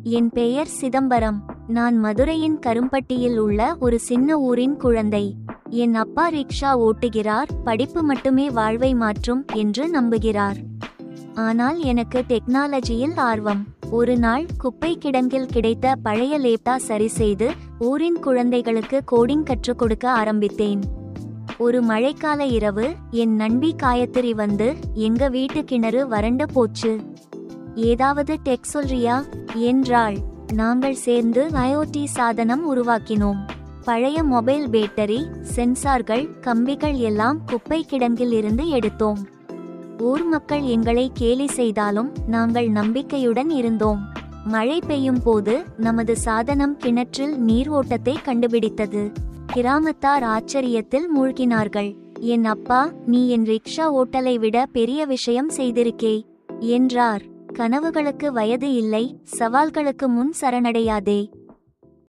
என் பெயர் சிதம்பரம். நான் மதுரையின் கரும்பட்டியில் உள்ள ஒரு சின்ன ஊரின் குழந்தை. என் அப்பா ரிக்ஷா ஓட்டுகிறார், படிப்பு மட்டுமே வாழ்வை மாற்றும் என்று நம்புகிறார். ஆனால் எனக்கு டெக்னாலஜியில் ஆர்வம். ஒரு நாள் குப்பை கிடங்கில் கிடைத்த பழைய லேப்டாப் சரி செய்து ஊரின் குழந்தைகளுக்கு கோடிங் கற்றுக் கொடுக்க ஆரம்பித்தேன். ஒரு மழைக்கால இரவு என் நண்பி காயத்ரி வந்து, எங்க வீட்டு கிணறு வறண்டு போச்சு, ஏதாவது டெக் சொல்றியா என்றாள். நாங்கள் சேர்ந்து IoT சாதனம் உருவாக்கினோம். பழைய மொபைல் பேட்டரி, சென்சார்கள், கம்பிகள் எல்லாம் குப்பை கிடங்கில் இருந்து எடுத்தோம். ஊர் மக்கள் எங்களை கேலி செய்தாலும் நாங்கள் நம்பிக்கையுடன் இருந்தோம். மழை பெய்யும் போது நமது சாதனம் கிணற்றில் நீர் ஓட்டத்தை கண்டுபிடித்தது. கிராமத்தார் ஆச்சரியத்தில் மூழ்கினார்கள். என் அப்பா, நீ என் ரிக்ஷா ஓட்டலை விட பெரிய விஷயம் செய்திருக்கே என்றார். கனவுகளுக்கு வயது இல்லை, சவால்களுக்கு முன் சரணடையாதே.